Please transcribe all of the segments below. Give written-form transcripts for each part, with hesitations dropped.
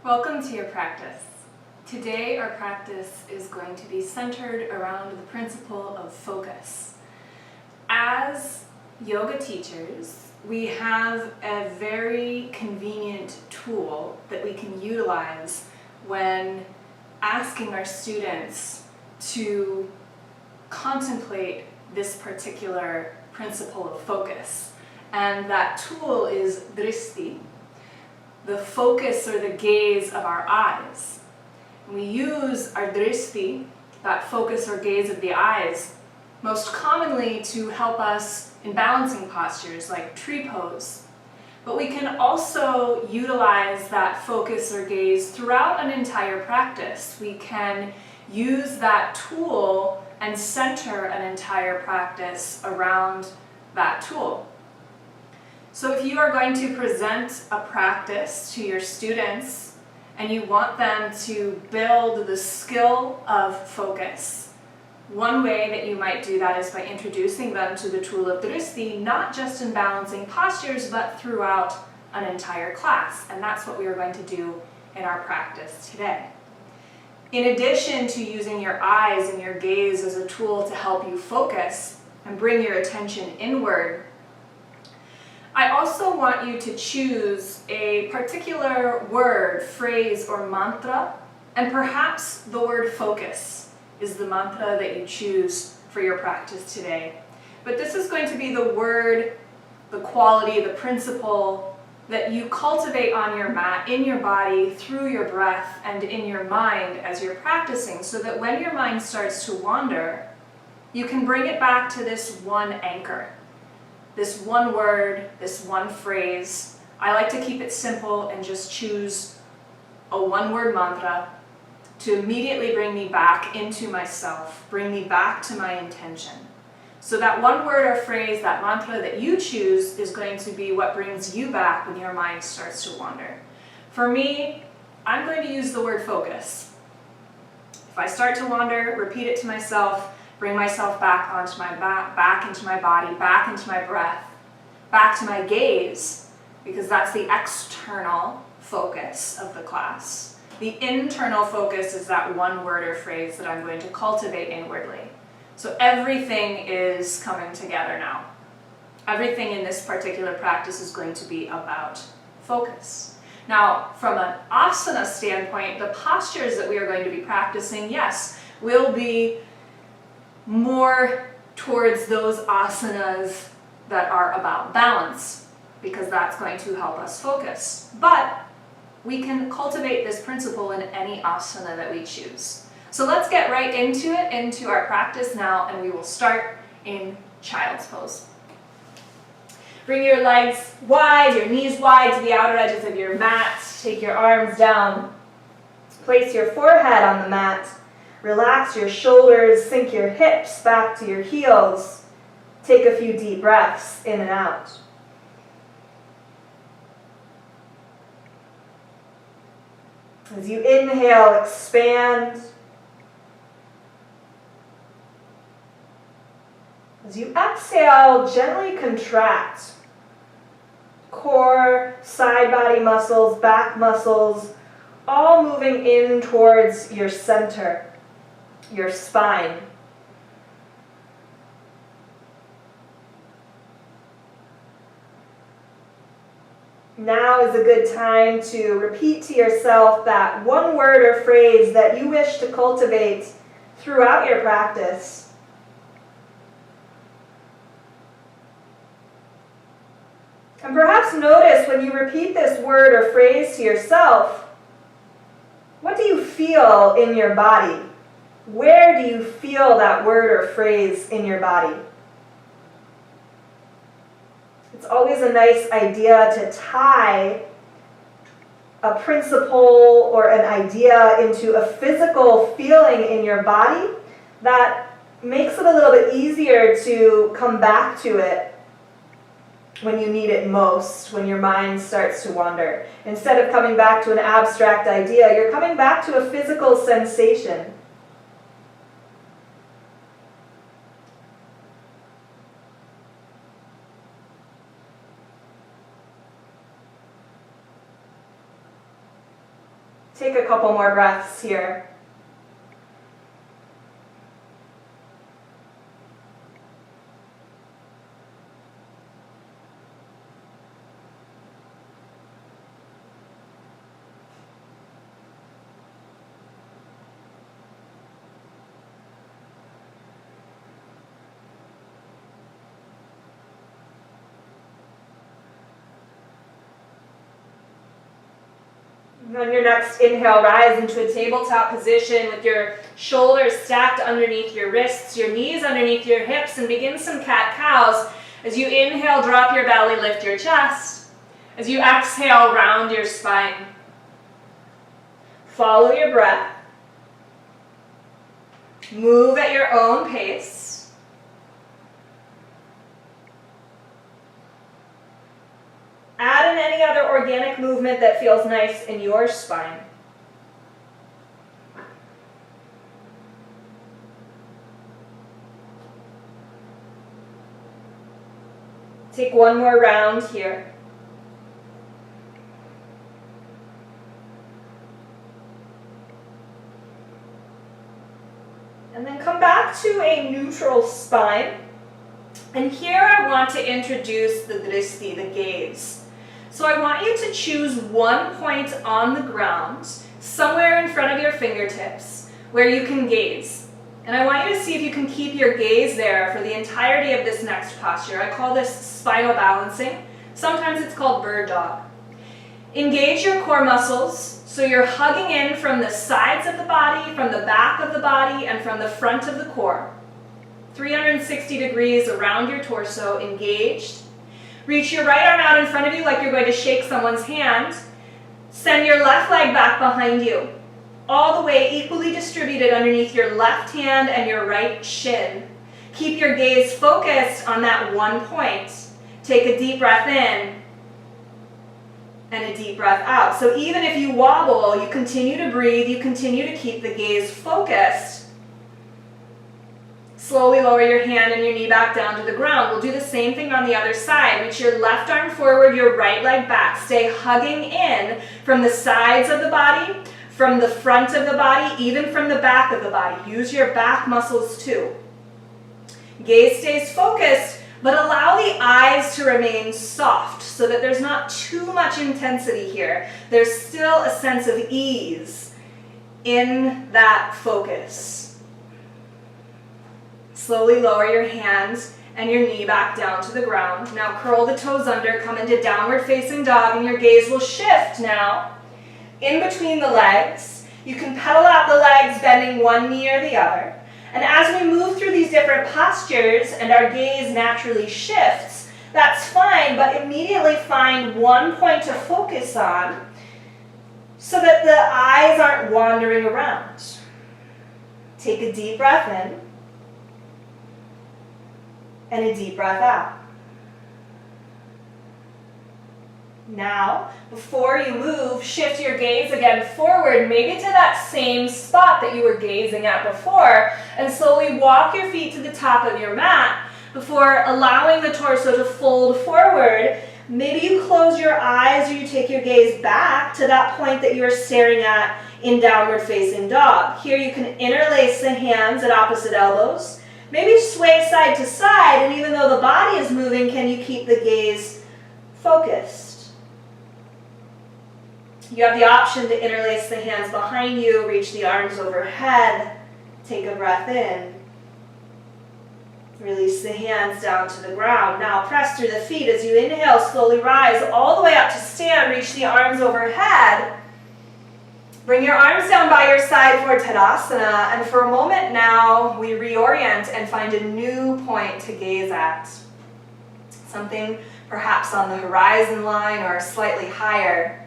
Welcome to your practice. Today our practice is going to be centered around the principle of focus. As yoga teachers, we have a very convenient tool that we can utilize when asking our students to contemplate this particular principle of focus. And that tool is drishti, the focus or the gaze of our eyes. We use our drishti, that focus or gaze of the eyes, most commonly to help us in balancing postures like tree pose. But we can also utilize that focus or gaze throughout an entire practice. We can use that tool and center an entire practice around that tool. So if you are going to present a practice to your students and you want them to build the skill of focus, one way that you might do that is by introducing them to the tool of drishti, not just in balancing postures, but throughout an entire class. And that's what we are going to do in our practice today. In addition to using your eyes and your gaze as a tool to help you focus and bring your attention inward, I also want you to choose a particular word, phrase, or mantra, and perhaps the word focus is the mantra that you choose for your practice today. But this is going to be the word, the quality, the principle that you cultivate on your mat, in your body, through your breath, and in your mind as you're practicing, so that when your mind starts to wander, you can bring it back to this one anchor. This one word, this one phrase. I like to keep it simple and just choose a one-word mantra to immediately bring me back into myself, bring me back to my intention. So that one word or phrase, that mantra that you choose, is going to be what brings you back when your mind starts to wander. For me, I'm going to use the word focus. If I start to wander, repeat it to myself, bring myself back onto my back into my body, back into my breath, back to my gaze, because that's the external focus of the class. The internal focus is that one word or phrase that I'm going to cultivate inwardly. So everything is coming together now. Everything in this particular practice is going to be about focus. Now, from an asana standpoint, the postures that we are going to be practicing, yes, will be more towards those asanas that are about balance, because that's going to help us focus. But we can cultivate this principle in any asana that we choose. So let's get right into it, into our practice now, and we will start in child's pose. Bring your legs wide, your knees wide to the outer edges of your mat. Take your arms down. Place your forehead on the mat. Relax your shoulders, sink your hips back to your heels. Take a few deep breaths in and out. As you inhale, expand. As you exhale, gently contract. Core, side body muscles, back muscles, all moving in towards your center, your spine. Now is a good time to repeat to yourself that one word or phrase that you wish to cultivate throughout your practice. And perhaps notice when you repeat this word or phrase to yourself, what do you feel in your body? Where do you feel that word or phrase in your body? It's always a nice idea to tie a principle or an idea into a physical feeling in your body that makes it a little bit easier to come back to it when you need it most, when your mind starts to wander. Instead of coming back to an abstract idea, you're coming back to a physical sensation. Take a couple more breaths here. On your next inhale, rise into a tabletop position with your shoulders stacked underneath your wrists, your knees underneath your hips, and begin some cat-cows. As you inhale, drop your belly, lift your chest. As you exhale, round your spine. Follow your breath. Move at your own pace. Add in any other organic movement that feels nice in your spine. Take one more round here. And then come back to a neutral spine. And here I want to introduce the drishti, the gaze. So I want you to choose one point on the ground, somewhere in front of your fingertips, where you can gaze. And I want you to see if you can keep your gaze there for the entirety of this next posture. I call this spinal balancing. Sometimes it's called bird dog. Engage your core muscles, so you're hugging in from the sides of the body, from the back of the body, and from the front of the core. 360 degrees around your torso, engaged. Reach your right arm out in front of you like you're going to shake someone's hand. Send your left leg back behind you, all the way equally distributed underneath your left hand and your right shin. Keep your gaze focused on that one point. Take a deep breath in and a deep breath out. So even if you wobble, you continue to breathe, you continue to keep the gaze focused. Slowly lower your hand and your knee back down to the ground. We'll do the same thing on the other side. Reach your left arm forward, your right leg back. Stay hugging in from the sides of the body, from the front of the body, even from the back of the body. Use your back muscles too. Gaze stays focused, but allow the eyes to remain soft so that there's not too much intensity here. There's still a sense of ease in that focus. Slowly lower your hands and your knee back down to the ground. Now curl the toes under, come into downward facing dog, and your gaze will shift now in between the legs. You can pedal out the legs, bending one knee or the other. And as we move through these different postures and our gaze naturally shifts, that's fine, but immediately find one point to focus on so that the eyes aren't wandering around. Take a deep breath in. And a deep breath out. Now, before you move, shift your gaze again forward, maybe to that same spot that you were gazing at before, and slowly walk your feet to the top of your mat before allowing the torso to fold forward. Maybe you close your eyes or you take your gaze back to that point that you were staring at in downward facing dog. Here you can interlace the hands at opposite elbows. Maybe sway side to side, and even though the body is moving, can you keep the gaze focused? You have the option to interlace the hands behind you, reach the arms overhead, take a breath in. Release the hands down to the ground. Now press through the feet as you inhale, slowly rise all the way up to stand, reach the arms overhead. Bring your arms down by your side for Tadasana, and for a moment now, we reorient and find a new point to gaze at. Something perhaps on the horizon line or slightly higher.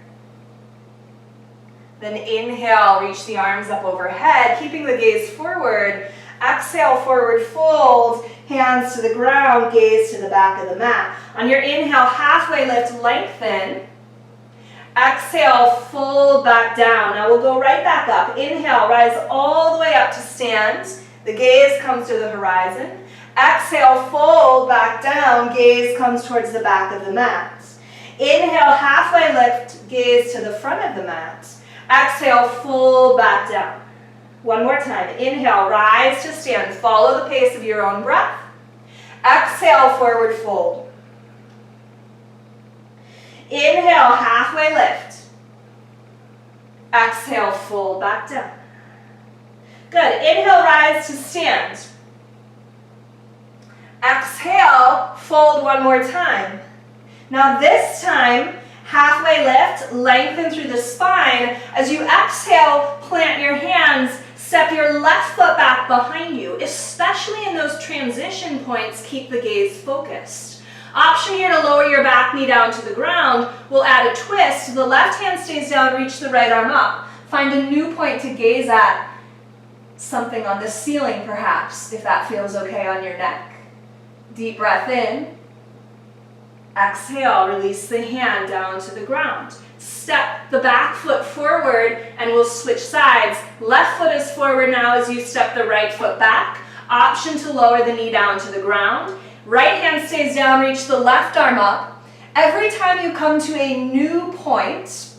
Then inhale, reach the arms up overhead, keeping the gaze forward. Exhale, forward fold, hands to the ground, gaze to the back of the mat. On your inhale, halfway lift, lengthen. Exhale, fold back down. Now we'll go right back up. Inhale, rise all the way up to stand. The gaze comes to the horizon. Exhale, fold back down. Gaze comes towards the back of the mat. Inhale, halfway lift, gaze to the front of the mat. Exhale, fold back down. One more time. Inhale, rise to stand. Follow the pace of your own breath. Exhale, forward fold. Inhale, halfway lift. Exhale, fold back down. Good. Inhale, rise to stand. Exhale, fold one more time. Now this time, halfway lift, lengthen through the spine. As you exhale, plant your hands, step your left foot back behind you. Especially in those transition points, keep the gaze focused. Option here to lower your back knee down to the ground. We'll add a twist. The left hand stays down, reach the right arm up. Find a new point to gaze at. Something on the ceiling perhaps, if that feels okay on your neck. Deep breath in. Exhale, release the hand down to the ground. Step the back foot forward and we'll switch sides. Left foot is forward now as you step the right foot back. Option to lower the knee down to the ground. Right hand stays down, reach the left arm up. Every time you come to a new point,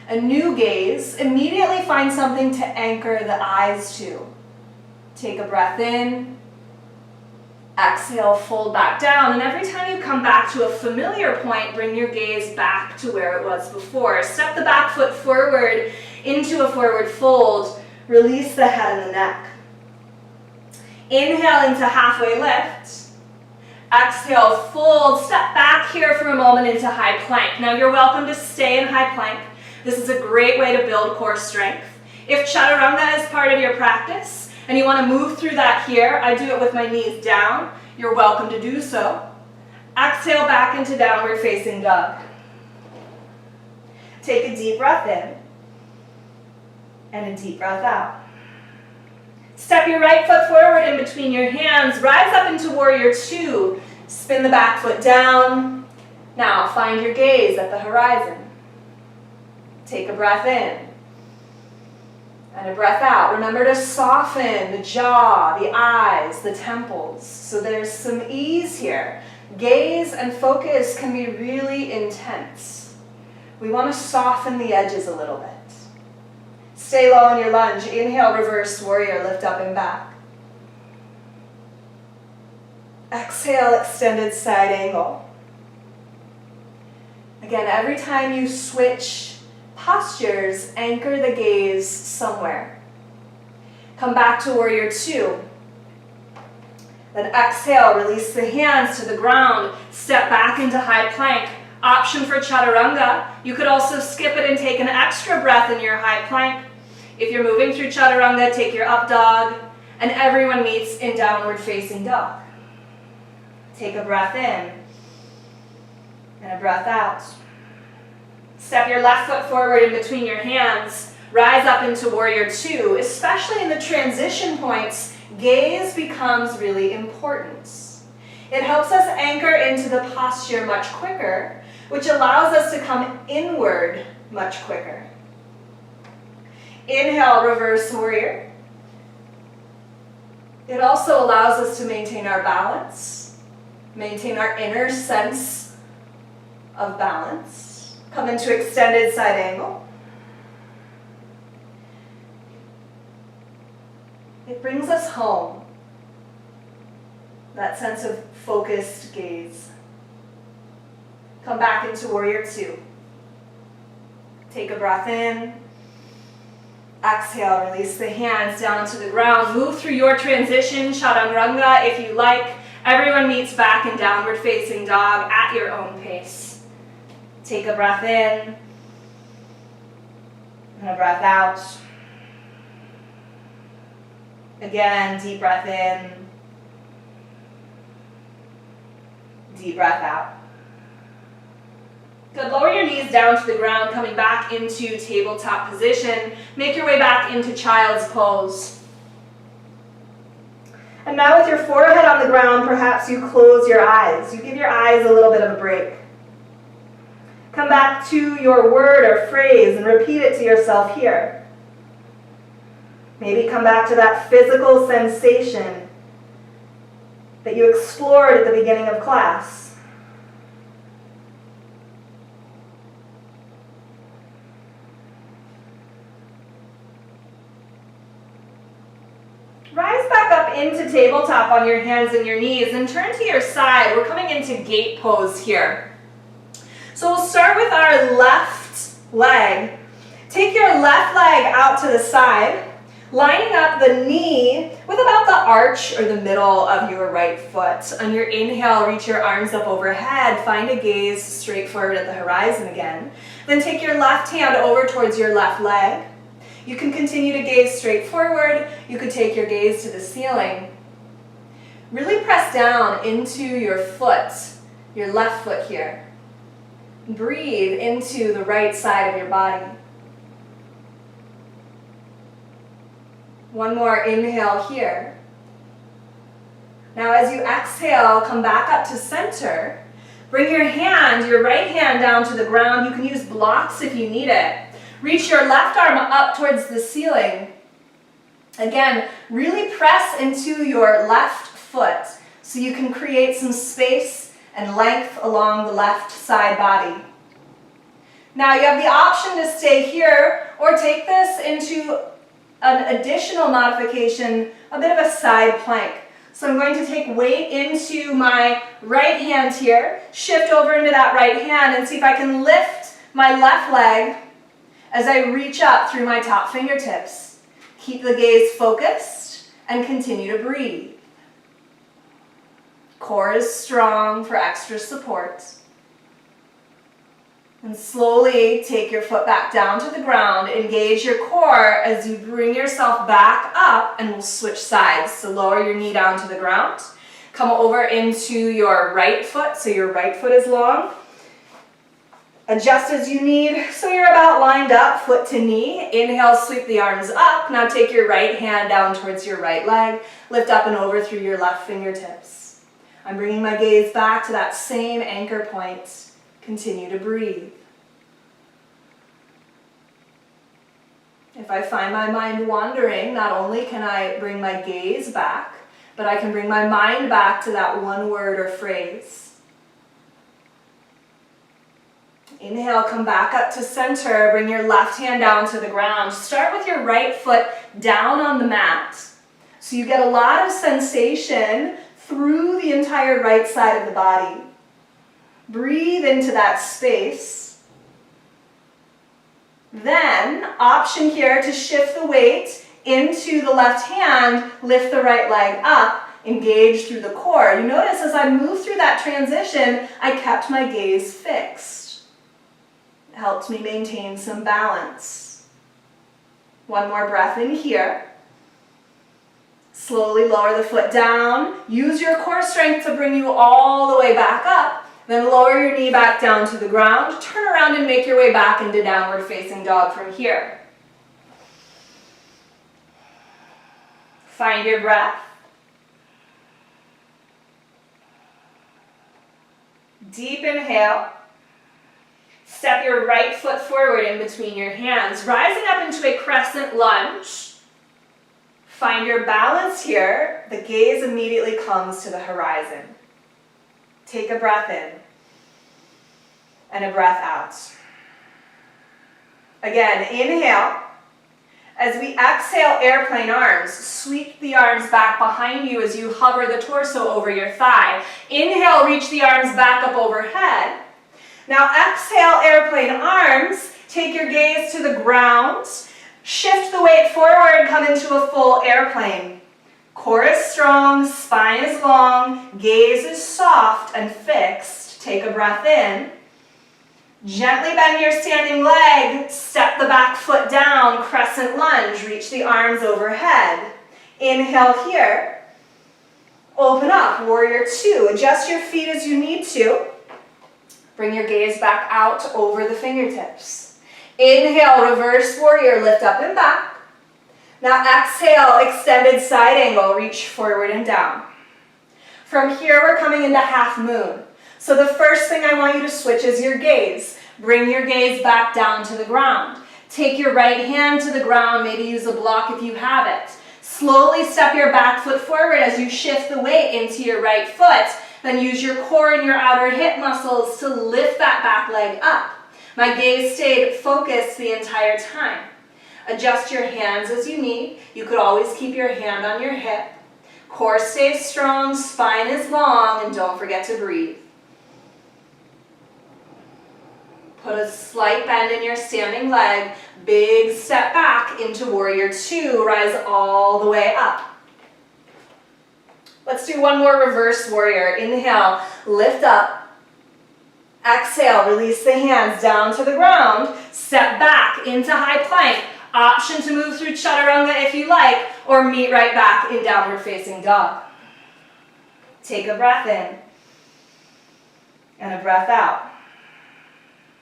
a new gaze, immediately find something to anchor the eyes to. Take a breath in. Exhale, fold back down, and every time you come back to a familiar point, bring your gaze back to where it was before. Step the back foot forward into a forward fold. Release the head and the neck. Inhale into halfway lift. Exhale, fold. Step back here for a moment into high plank. Now you're welcome to stay in high plank. This is a great way to build core strength. If chaturanga is part of your practice, and you want to move through that here, I do it with my knees down. You're welcome to do so. Exhale back into downward facing dog. Take a deep breath in and a deep breath out. Step your right foot forward in between your hands. Rise up into warrior two. Spin the back foot down. Now find your gaze at the horizon. Take a breath in. And a breath out. Remember to soften the jaw, the eyes, the temples. So there's some ease here. Gaze and focus can be really intense. We want to soften the edges a little bit. Stay low in your lunge. Inhale, reverse warrior, lift up and back. Exhale, extended side angle. Again, every time you switch postures, anchor the gaze somewhere. Come back to warrior two. Then exhale, release the hands to the ground. Step back into high plank. Option for chaturanga. You could also skip it and take an extra breath in your high plank. If you're moving through chaturanga, take your up dog. And everyone meets in downward facing dog. Take a breath in and a breath out. Step your left foot forward in between your hands. Rise up into warrior two. Especially in the transition points, gaze becomes really important. It helps us anchor into the posture much quicker, which allows us to come inward much quicker. Inhale, reverse warrior. It also allows us to maintain our balance, maintain our inner sense of balance. Come into extended side angle. It brings us home. That sense of focused gaze. Come back into warrior two. Take a breath in. Exhale, release the hands down to the ground. Move through your transition, chaturanga if you like. Everyone meets back in downward facing dog at your own pace. Take a breath in and a breath out. Again, deep breath in, deep breath out. Good, lower your knees down to the ground, coming back into tabletop position. Make your way back into child's pose. And now with your forehead on the ground, perhaps you close your eyes. You give your eyes a little bit of a break. Come back to your word or phrase and repeat it to yourself here. Maybe come back to that physical sensation that you explored at the beginning of class. back up into tabletop on your hands and your knees and turn to your side. We're coming into gate pose here. So we'll start with our left leg. Take your left leg out to the side, lining up the knee with about the arch or the middle of your right foot. On your inhale, reach your arms up overhead. Find a gaze straight forward at the horizon again. Then take your left hand over towards your left leg. You can continue to gaze straight forward. You could take your gaze to the ceiling. Really press down into your foot, your left foot here. Breathe into the right side of your body. One more inhale here. Now as you exhale, come back up to center. Bring your right hand down to the ground. You can use blocks if you need it. Reach your left arm up towards the ceiling. Again, really press into your left foot so you can create some space and length along the left side body. Now you have the option to stay here or take this into an additional modification, a bit of a side plank. So I'm going to take weight into my right hand here, shift over into that right hand and see if I can lift my left leg as I reach up through my top fingertips. Keep the gaze focused and continue to breathe. Core is strong for extra support. And slowly take your foot back down to the ground. Engage your core as you bring yourself back up, and we'll switch sides. So lower your knee down to the ground. Come over into your right foot, so your right foot is long. Adjust as you need, so you're about lined up, foot to knee. Inhale, sweep the arms up. Now take your right hand down towards your right leg. Lift up and over through your left fingertips. I'm bringing my gaze back to that same anchor point. Continue to breathe. If I find my mind wandering, not only can I bring my gaze back, but I can bring my mind back to that one word or phrase. Inhale, come back up to center. Bring your left hand down to the ground. Start with your right foot down on the mat. So you get a lot of sensation through the entire right side of the body. Breathe into that space. Then, option here to shift the weight into the left hand, lift the right leg up, engage through the core. You notice as I move through that transition, I kept my gaze fixed. It helped me maintain some balance. One more breath in here. Slowly lower the foot down. Use your core strength to bring you all the way back up. Then lower your knee back down to the ground. Turn around and make your way back into downward facing dog from here. Find your breath. Deep inhale. Step your right foot forward in between your hands, rising up into a crescent lunge. Find your balance here. The gaze immediately comes to the horizon. Take a breath in and a breath out. Again, inhale. As we exhale, airplane arms. Sweep the arms back behind you as you hover the torso over your thigh. Inhale, reach the arms back up overhead. Now exhale, airplane arms. Take your gaze to the ground. Shift the weight forward, come into a full airplane. Core is strong, spine is long, gaze is soft and fixed. Take a breath in. Gently bend your standing leg, step the back foot down, crescent lunge, reach the arms overhead. Inhale here. Open up, warrior two. Adjust your feet as you need to. Bring your gaze back out over the fingertips. Inhale, reverse warrior, lift up and back. Now exhale, extended side angle, reach forward and down. From here, we're coming into half moon. So the first thing I want you to switch is your gaze. Bring your gaze back down to the ground. Take your right hand to the ground, maybe use a block if you have it. Slowly step your back foot forward as you shift the weight into your right foot. Then use your core and your outer hip muscles to lift that back leg up. My gaze stayed focused the entire time. Adjust your hands as you need. You could always keep your hand on your hip. Core stays strong, spine is long, and don't forget to breathe. Put a slight bend in your standing leg, big step back into warrior two, rise all the way up. Let's do one more reverse warrior. Inhale, lift up. Exhale, release the hands down to the ground, step back into high plank. Option to move through chaturanga if you like, or meet right back in downward facing dog. Take a breath in and a breath out.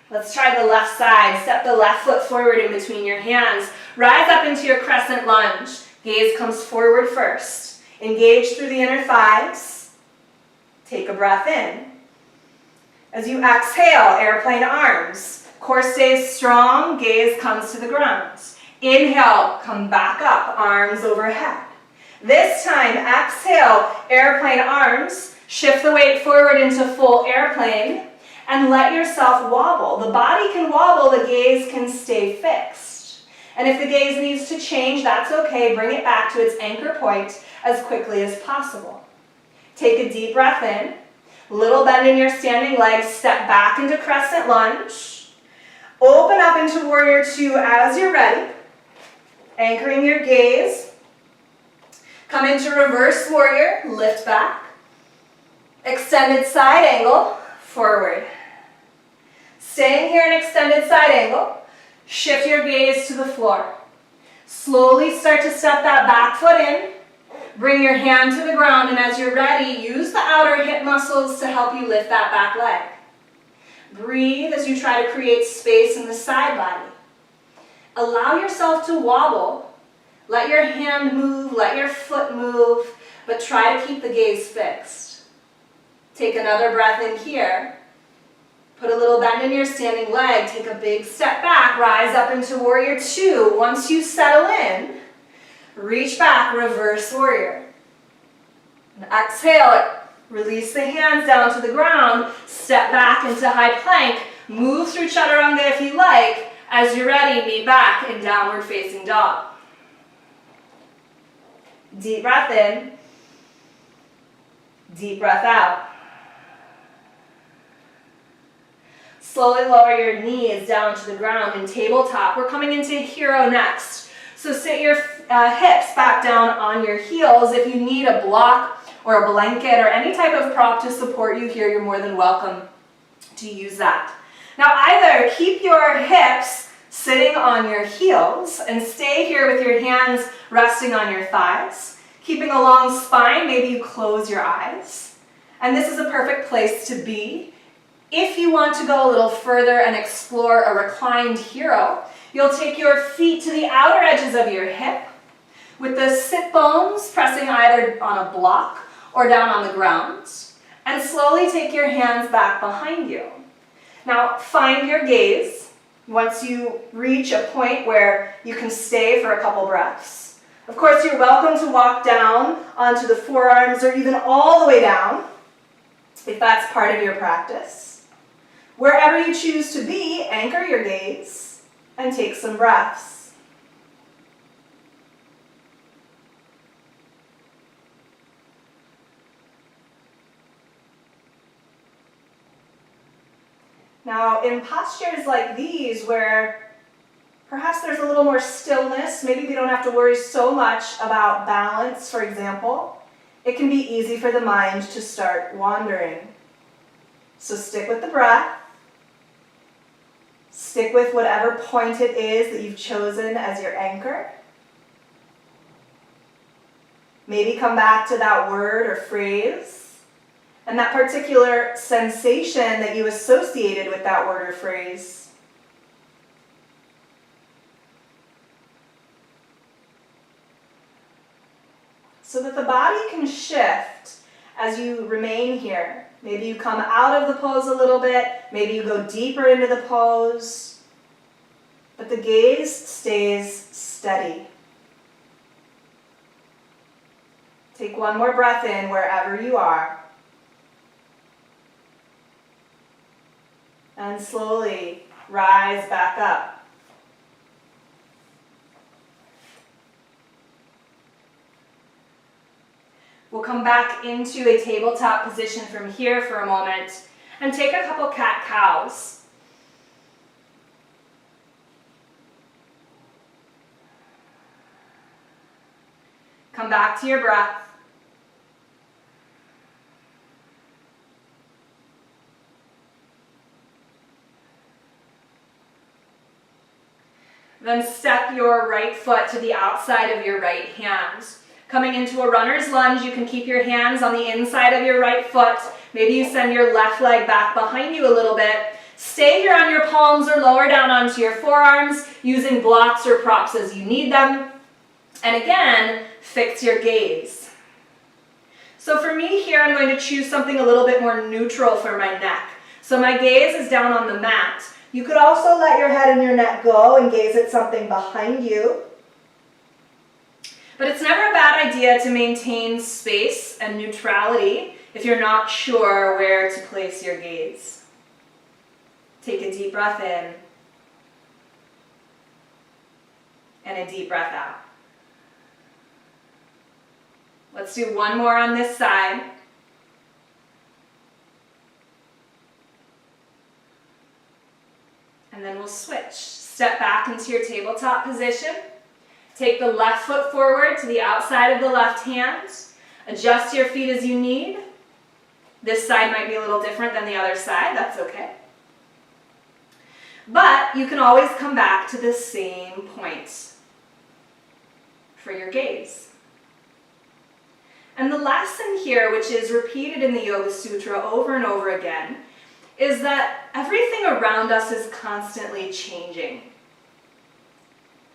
Let's try the left side. Step the left foot forward in between your hands. Rise up into your crescent lunge. Gaze comes forward first. Engage through the inner thighs. Take a breath in. As you exhale, airplane arms. Core stays strong, gaze comes to the ground. Inhale, come back up, arms overhead. This time, exhale, airplane arms. Shift the weight forward into full airplane and let yourself wobble. The body can wobble, the gaze can stay fixed. And if the gaze needs to change, that's okay. Bring it back to its anchor point as quickly as possible. Take a deep breath in. Little bend in your standing legs. Step back into crescent lunge. Open up into warrior two as you're ready. Anchoring your gaze. Come into reverse warrior. Lift back. Extended side angle. Forward. Staying here in extended side angle. Shift your gaze to the floor. Slowly start to step that back foot in. Bring your hand to the ground, and as you're ready, use the outer hip muscles to help you lift that back leg. Breathe as you try to create space in the side body. Allow yourself to wobble. Let your hand move, let your foot move, but try to keep the gaze fixed. Take another breath in here. Put a little bend in your standing leg. Take a big step back. Rise up into warrior two. Once you settle in, reach back, reverse warrior. And exhale, release the hands down to the ground. Step back into high plank. Move through chaturanga if you like. As you're ready, meet back in downward facing dog. Deep breath in. Deep breath out. Slowly lower your knees down to the ground in tabletop. We're coming into hero next. So sit your hips back down on your heels. If you need a block or a blanket or any type of prop to support you here, you're more than welcome to use that. Now either keep your hips sitting on your heels and stay here with your hands resting on your thighs. Keeping a long spine, maybe you close your eyes. And this is a perfect place to be. If you want to go a little further and explore a reclined hero, you'll take your feet to the outer edges of your hip with the sit bones pressing either on a block or down on the ground, and slowly take your hands back behind you. Now find your gaze once you reach a point where you can stay for a couple breaths. Of course, you're welcome to walk down onto the forearms or even all the way down if that's part of your practice. Wherever you choose to be, anchor your gaze and take some breaths. Now, in postures like these where perhaps there's a little more stillness, maybe we don't have to worry so much about balance, for example, it can be easy for the mind to start wandering. So stick with the breath. Stick with whatever point it is that you've chosen as your anchor. Maybe come back to that word or phrase and that particular sensation that you associated with that word or phrase. So that the body can shift as you remain here. Maybe you come out of the pose a little bit, maybe you go deeper into the pose, but the gaze stays steady. Take one more breath in wherever you are. And slowly rise back up. We'll come back into a tabletop position from here for a moment and take a couple cat-cows. Come back to your breath. Then step your right foot to the outside of your right hand. Coming into a runner's lunge, you can keep your hands on the inside of your right foot. Maybe you send your left leg back behind you a little bit. Stay here on your palms or lower down onto your forearms, using blocks or props as you need them. And again, fix your gaze. So for me here, I'm going to choose something a little bit more neutral for my neck. So my gaze is down on the mat. You could also let your head and your neck go and gaze at something behind you. But it's never a bad idea to maintain space and neutrality if you're not sure where to place your gaze. Take a deep breath in and a deep breath out. Let's do one more on this side. And then we'll switch. Step back into your tabletop position. Take the left foot forward to the outside of the left hand. Adjust your feet as you need. This side might be a little different than the other side. That's okay. But you can always come back to the same point for your gaze. And the lesson here, which is repeated in the Yoga Sutra over and over again, is that everything around us is constantly changing.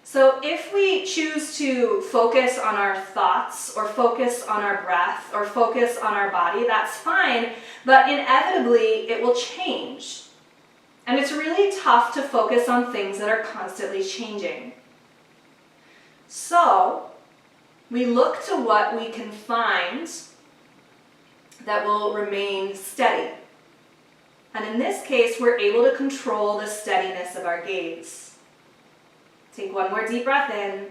So if we choose to focus on our thoughts, or focus on our breath, or focus on our body, that's fine, but inevitably it will change. And it's really tough to focus on things that are constantly changing. So we look to what we can find that will remain steady. And in this case, we're able to control the steadiness of our gaze. Take one more deep breath in.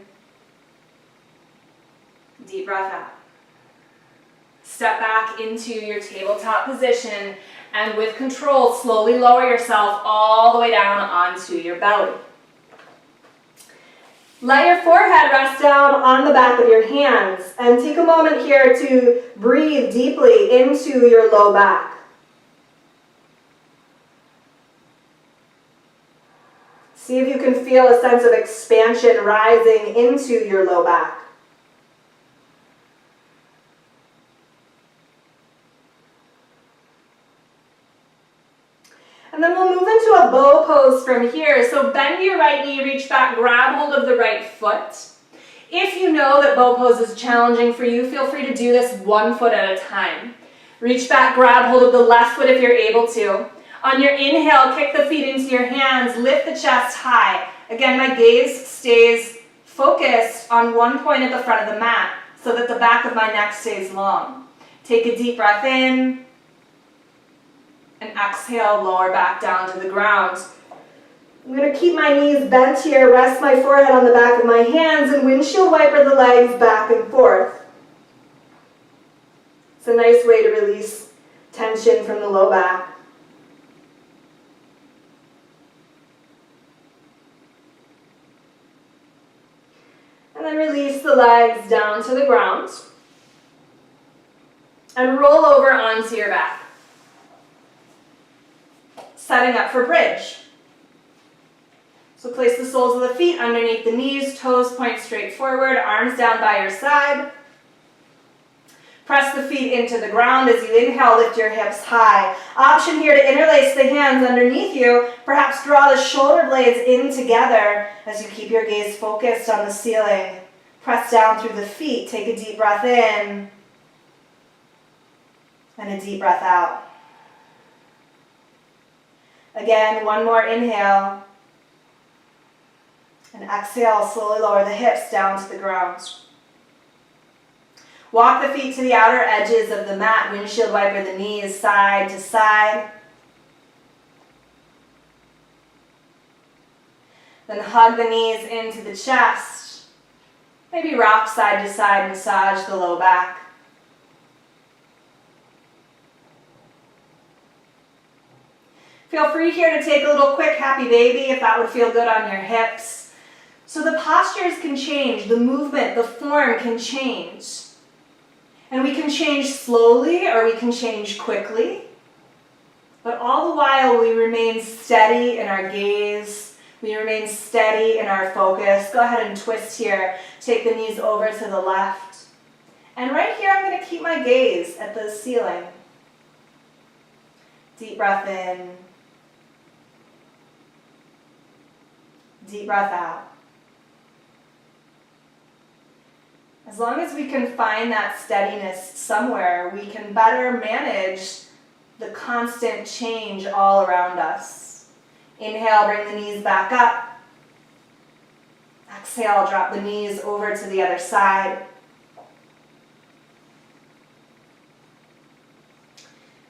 Deep breath out. Step back into your tabletop position, and with control, slowly lower yourself all the way down onto your belly. Let your forehead rest down on the back of your hands, and take a moment here to breathe deeply into your low back. See if you can feel a sense of expansion rising into your low back. And then we'll move into a bow pose from here. So bend your right knee, reach back, grab hold of the right foot. If you know that bow pose is challenging for you, feel free to do this one foot at a time. Reach back, grab hold of the left foot if you're able to. On your inhale, kick the feet into your hands, lift the chest high. Again, my gaze stays focused on one point at the front of the mat so that the back of my neck stays long. Take a deep breath in, and exhale, lower back down to the ground. I'm going to keep my knees bent here, rest my forehead on the back of my hands, and windshield wiper the legs back and forth. It's a nice way to release tension from the low back. And then release the legs down to the ground. And roll over onto your back. Setting up for bridge. So place the soles of the feet underneath the knees, toes point straight forward, arms down by your side. Press the feet into the ground as you inhale, lift your hips high. Option here to interlace the hands underneath you. Perhaps draw the shoulder blades in together as you keep your gaze focused on the ceiling. Press down through the feet. Take a deep breath in and a deep breath out. Again, one more inhale. And exhale, slowly lower the hips down to the ground. Walk the feet to the outer edges of the mat. Windshield wiper the knees side to side. Then hug the knees into the chest. Maybe rock side to side, massage the low back. Feel free here to take a little quick happy baby if that would feel good on your hips. So the postures can change, the movement, the form can change. And we can change slowly or we can change quickly. But all the while we remain steady in our gaze, we remain steady in our focus. Go ahead and twist here. Take the knees over to the left. And right here I'm going to keep my gaze at the ceiling. Deep breath in. Deep breath out. As long as we can find that steadiness somewhere, we can better manage the constant change all around us. Inhale, bring the knees back up. Exhale, drop the knees over to the other side.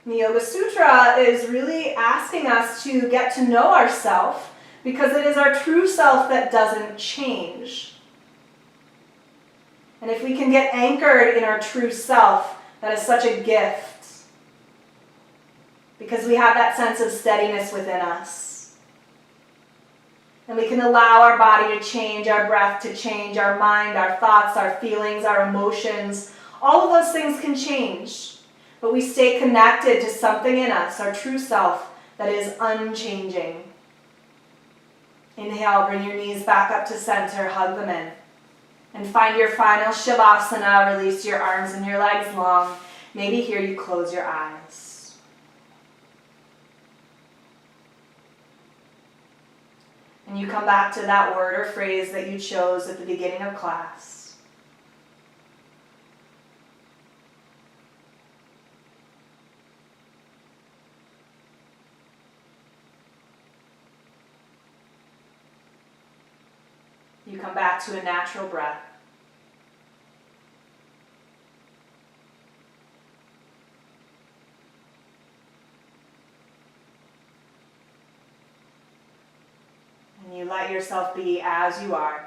The Yoga Sutra is really asking us to get to know ourselves, because it is our true self that doesn't change. And if we can get anchored in our true self, that is such a gift. Because we have that sense of steadiness within us. And we can allow our body to change, our breath to change, our mind, our thoughts, our feelings, our emotions. All of those things can change. But we stay connected to something in us, our true self, that is unchanging. Inhale, bring your knees back up to center, hug them in. And find your final Shavasana, release your arms and your legs long. Maybe here you close your eyes. And you come back to that word or phrase that you chose at the beginning of class. You come back to a natural breath. And you let yourself be as you are.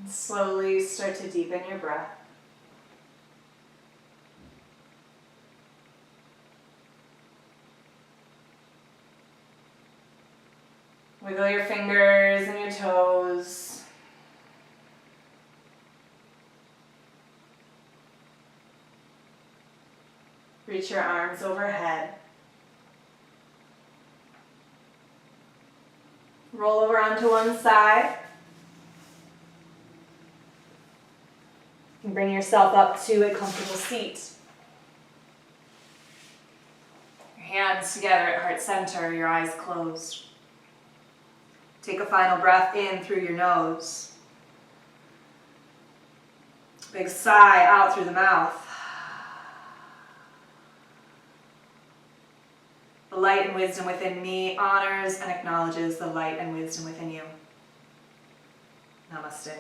And slowly start to deepen your breath. Wiggle your fingers and your toes. Reach your arms overhead. Roll over onto one side. And bring yourself up to a comfortable seat. Your hands together at heart center, your eyes closed. Take a final breath in through your nose. Big sigh out through the mouth. The light and wisdom within me honors and acknowledges the light and wisdom within you. Namaste.